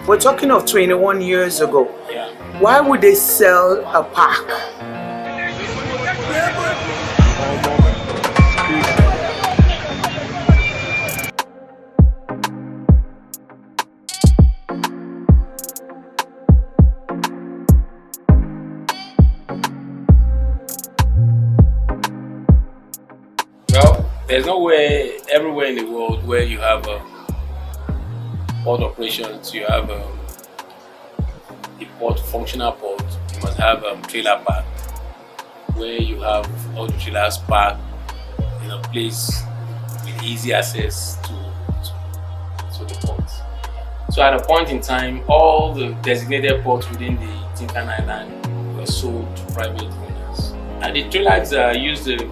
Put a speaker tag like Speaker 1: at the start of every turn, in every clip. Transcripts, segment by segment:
Speaker 1: We're talking of 21 years ago.
Speaker 2: Yeah.
Speaker 1: Why would they sell a park?
Speaker 2: Well, there's nowhere, everywhere in the world where you have port operations, you have a port, functional port, you must have trailer park, where you have all the trailers parked in a place with easy access to the port. So at a point in time, all the designated ports within the Tinkan Island were sold to private owners. And the trailers use the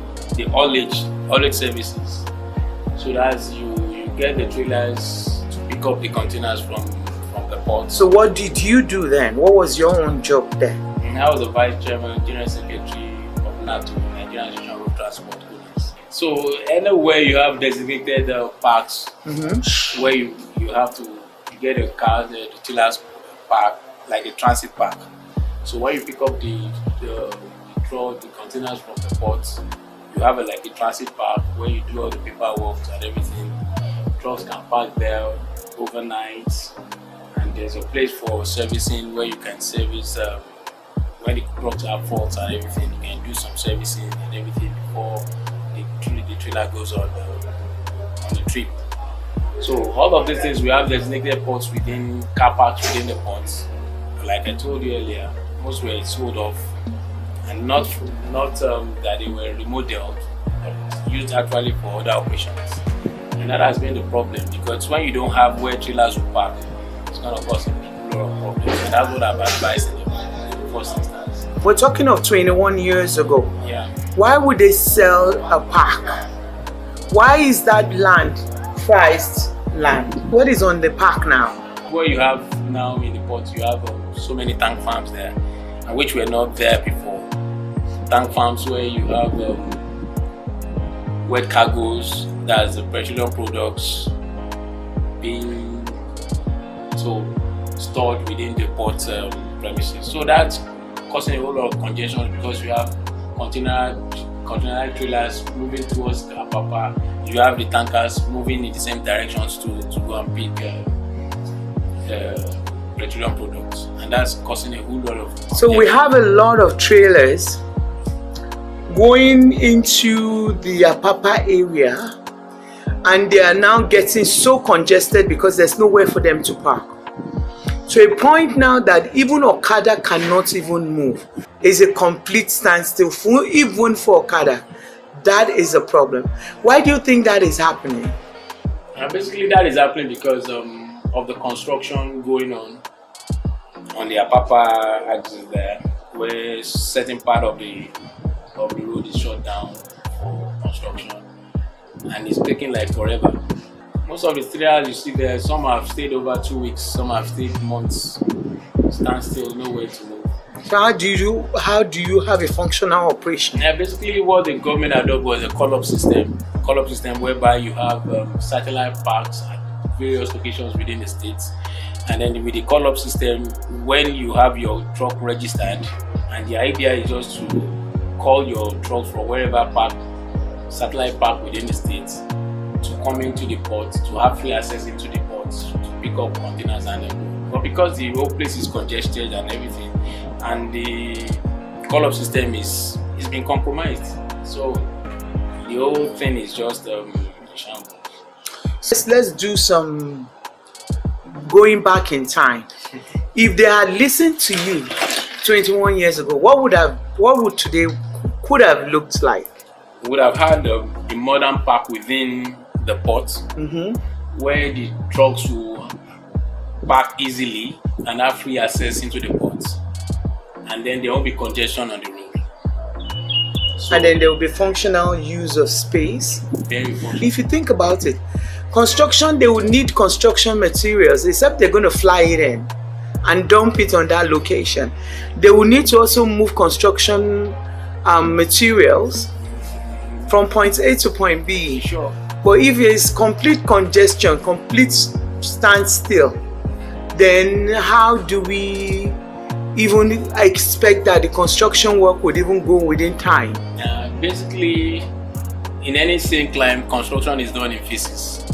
Speaker 2: haulage services. So that's you get the trailers to pick up the containers from the port.
Speaker 1: So what did you do then? What was your own job there?
Speaker 2: I was the Vice Chairman, General Secretary of NARTO, Nigerian Road Transport Owners. So anywhere you have designated parks where you have to get a car, the trailers park, like a transit park. So when you pick up the containers from the port, you have like a transit park where you do all the paperwork and everything. Trucks can park there overnight, and there's a place for servicing where you can service when the trucks have faults and everything. You can do some servicing and everything before the trailer goes on the trip. So all of these things, we have designated ports within car parks within the ports. Like I told you earlier, most were sold off, and not that they were remodeled, but used actually for other operations. And that has been the problem, because when you don't have where trailers will park, it's going to cause a lot of problems. And that's what I've advised in the first instance.
Speaker 1: We're talking of 21 years ago.
Speaker 2: Yeah.
Speaker 1: Why would they sell a park? Why is that land prized land? What is on the park now?
Speaker 2: Where you have now in the port, you have so many tank farms there, and which were not there before. Tank farms where you have wet cargoes, that's the petroleum products being stored within the port premises. So that's causing a whole lot of congestion, because you have container trailers moving towards the Apapa. You have the tankers moving in the same directions to go and pick petroleum products, and that's causing a whole lot of congestion.
Speaker 1: So we have a lot of trailers going into the Apapa area, and they are now getting so congested because there's nowhere for them to park. To a point now that even Okada cannot even move. It's a complete standstill, even for Okada. That is a problem. Why do you think that is happening?
Speaker 2: Basically, that is happening because of the construction going on the Apapa axis there, where certain part of the road is shut down for construction, and it's taking like forever. Most of the trailers you see there, some have stayed over 2 weeks, some have stayed months, stand still, nowhere to move.
Speaker 1: So how do you have a functional operation?
Speaker 2: Yeah, basically what the government adopted was a call-up system whereby you have satellite parks at various locations within the states, and then with the call-up system, when you have your truck registered, and the idea is just to call your trucks from wherever satellite park within the states to come into the port, to have free access into the port, to pick up containers and everything. But because the whole place is congested and everything, and the call-up system is being compromised, so the whole thing is just shambles.
Speaker 1: Let's do some going back in time. If they had listened to you 21 years ago, what would today could have looked like?
Speaker 2: We would have had a modern park within the port, where the trucks will park easily and have free access into the port, and then there won't be congestion on the road. So,
Speaker 1: and then there will be functional use of space.
Speaker 2: Very functional.
Speaker 1: If you think about it, construction, they would need construction materials, except they're going to fly it in and dump it on that location. They will need to also move construction materials from point A to point B.
Speaker 2: Sure.
Speaker 1: But if it's complete congestion, complete standstill, then how do we even expect that the construction work would even go within time?
Speaker 2: Basically, in any same climb, construction is done in phases.